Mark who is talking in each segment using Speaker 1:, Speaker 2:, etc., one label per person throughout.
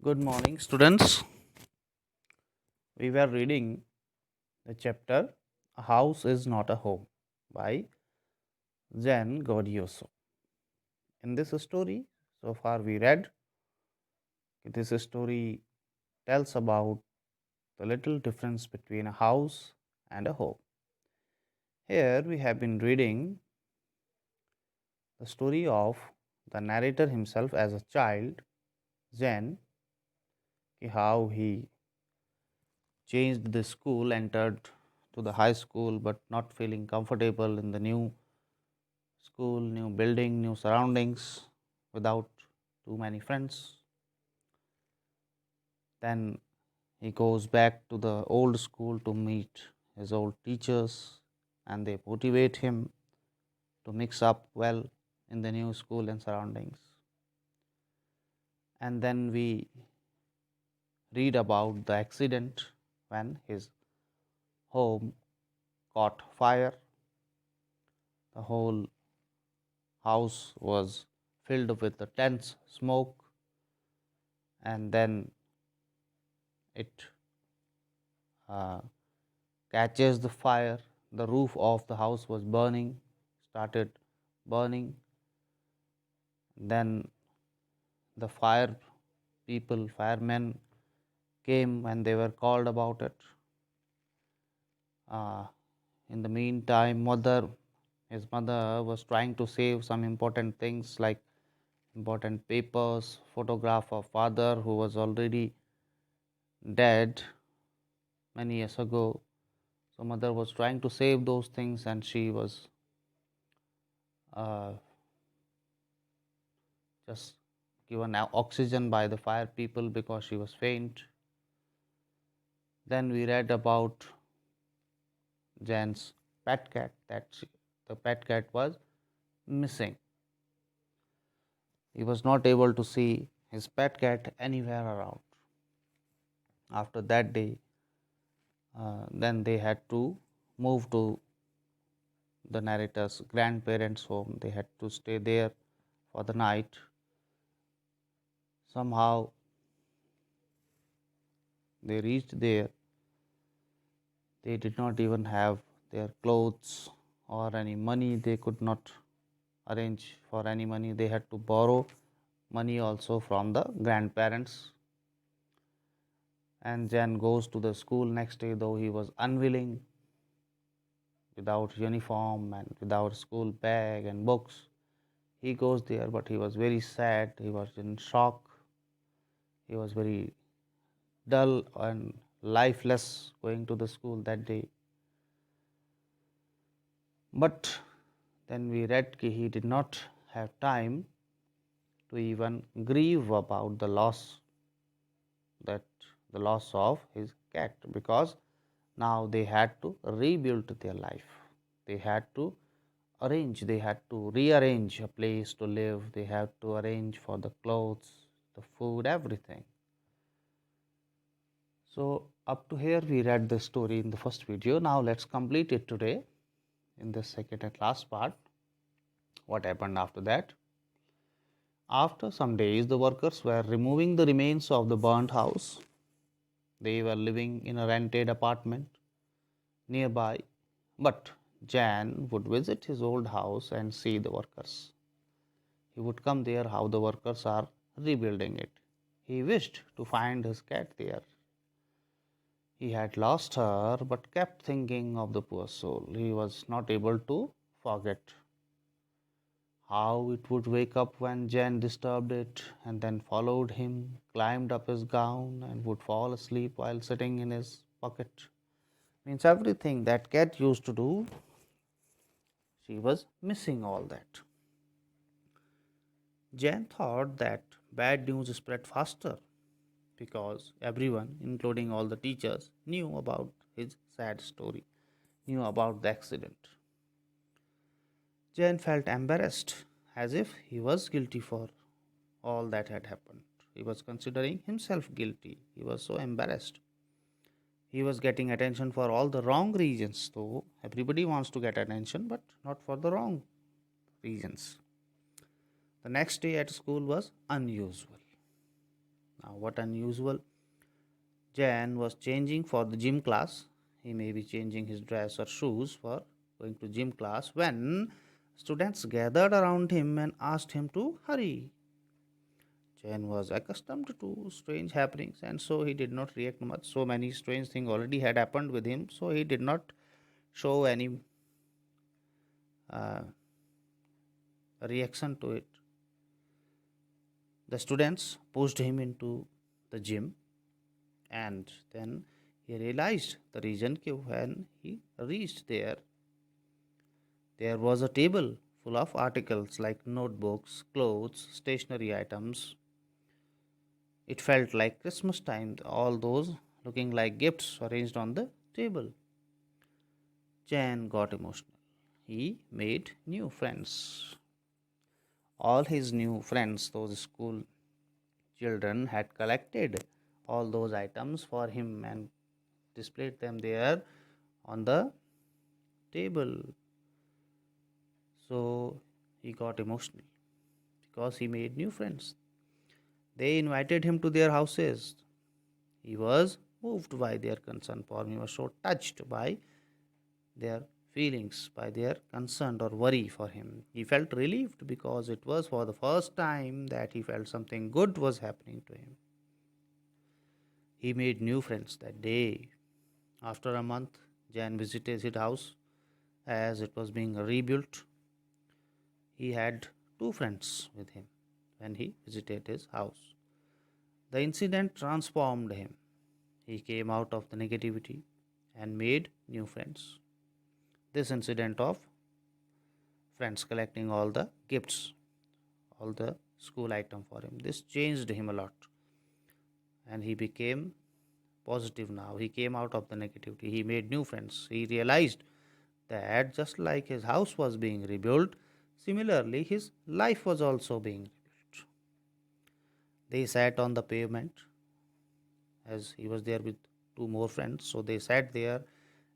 Speaker 1: Good morning, students. We were reading the chapter A House is Not a Home by Zen Godioso. In this story, so far we read, this story tells about the little difference between a house and a home. Here we have been reading the story of the narrator himself as a child, Zen, how he changed the school, entered to the high school, but not feeling comfortable in the new school, new building, new surroundings without too many friends. Then he goes back to the old school to meet his old teachers, and they motivate him to mix up well in the new school and surroundings. And then we read about the accident when his home caught fire. The whole house was filled with the dense smoke, and then it uh, catches the fire. The roof of the house was burning, started burning. Then the fire people, firemen came when they were called about it. Uh, in the meantime, his mother was trying to save some important things like important papers, photograph of father who was already dead many years ago. So mother was trying to save those things, and she was uh, just given oxygen by the fire people because she was faint. Then we read about Jan's pet cat, the pet cat was missing. He was not able to see his pet cat anywhere around. After that day, then they had to move to the narrator's grandparents' home. They had to stay there for the night. Somehow they reached there. They did not even have their clothes or any money. They could not arrange for any money. They had to borrow money also from the grandparents. And Jan goes to the school next day, though he was unwilling, without uniform and without school bag and books. He goes there, but he was very sad. He was in shock. He was very dull and lifeless going to the school that day. But then we read that he did not have time to even grieve about that the loss of his cat, because now they had to rebuild their life. They had to they had to rearrange a place to live. They had to arrange for the clothes, the food, everything. So up to here we read the story in the first video. Now let's complete it today in the second and last part. What happened after that? After some days, the workers were removing the remains of the burnt house. They were living in a rented apartment nearby, but Jan would visit his old house and see the workers. He would come there how the workers are rebuilding it. He wished to find his cat there. He had lost her but kept thinking of the poor soul. He was not able to forget how it would wake up when Jan disturbed it and then followed him, climbed up his gown, and would fall asleep while sitting in his pocket. Means everything that cat used to do, she was missing all that. Jan thought that bad news spread faster because everyone, including all the teachers, knew about his sad story, knew about the accident. Jan felt embarrassed, as if he was guilty for all that had happened. He was considering himself guilty. He was so embarrassed. He was getting attention for all the wrong reasons, though everybody wants to get attention, but not for the wrong reasons. The next day at school was unusual. Now, what unusual? Jan was changing for the gym class. He may be changing his dress or shoes for going to gym class when students gathered around him and asked him to hurry. Jan was accustomed to strange happenings and so he did not react much. So many strange things already had happened with him, so he did not show any uh, reaction to it. The students pushed him into the gym and then he realized the reason when he reached there was a table full of articles like notebooks, clothes, stationery items. It felt like Christmas time, all those looking like gifts arranged on the table. Jan got emotional. He made new friends. All his new friends, those school children, had collected all those items for him and displayed them there on the table. So he got emotional because he made new friends. They invited him to their houses. He was moved by their concern for him. He was so touched by their feelings, by their concern or worry for him. He felt relieved because it was for the first time that he felt something good was happening to him. He made new friends that day. After a month, Jan visited his house as it was being rebuilt. He had two friends with him when he visited his house. The incident transformed him. He came out of the negativity and made new friends. This incident of friends collecting all the gifts, all the school item for him, this changed him a lot and he became positive now. He came out of the negativity. He made new friends. He realized that just like his house was being rebuilt, similarly his life was also being rebuilt. They sat on the pavement as he was there with two more friends. So they sat there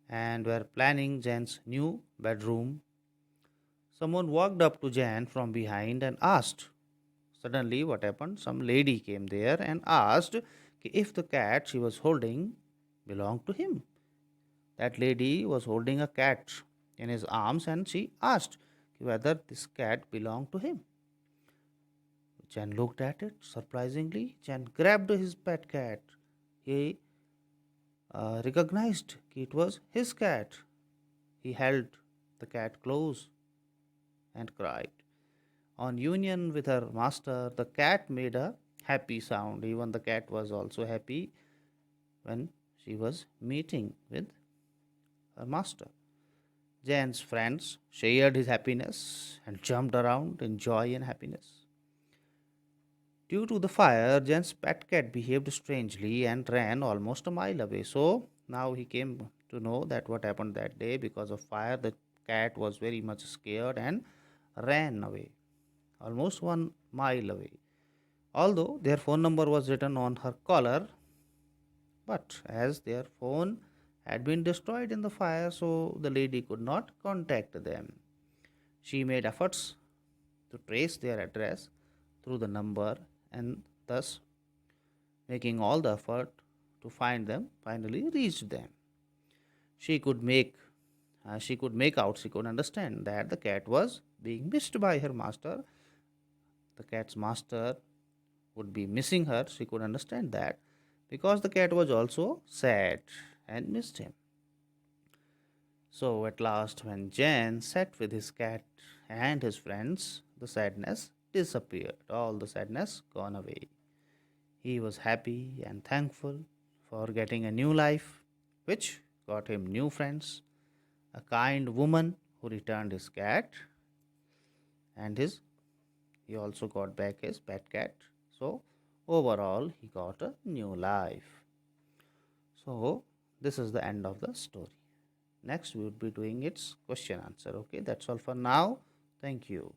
Speaker 1: and were planning Jan's new bedroom. Someone walked up to Jan from behind and asked. Suddenly, what happened? Some lady came there and asked if the cat she was holding belonged to him. That lady was holding a cat in his arms and she asked whether this cat belonged to him. Jan looked at it surprisingly. Jan grabbed his pet cat. He recognized it was his cat. He held the cat close and cried. On union with her master, the cat made a happy sound. Even the cat was also happy when she was meeting with her master. Jan's friends shared his happiness and jumped around in joy and happiness. Due to the fire, Jan's pet cat behaved strangely and ran almost a mile away. So now he came to know that what happened that day because of fire, the cat was very much scared and ran away, almost 1 mile away. Although their phone number was written on her collar, but as their phone had been destroyed in the fire, so the lady could not contact them. She made efforts to trace their address through the number and thus making all the effort to find them finally reached them. She could make she could understand that the cat was being missed by her master. The cat's master would be missing her. She could understand that because the cat was also sad and missed him. So at last, when Jan sat with his cat and his friends, the sadness disappeared. All the sadness gone away. He was happy and thankful for getting a new life, which got him new friends, a kind woman who returned his cat, and he also got back his pet cat. So overall, he got a new life. So this is the end of the story. Next, we would be doing its question answer. Okay, that's all for now. Thank you.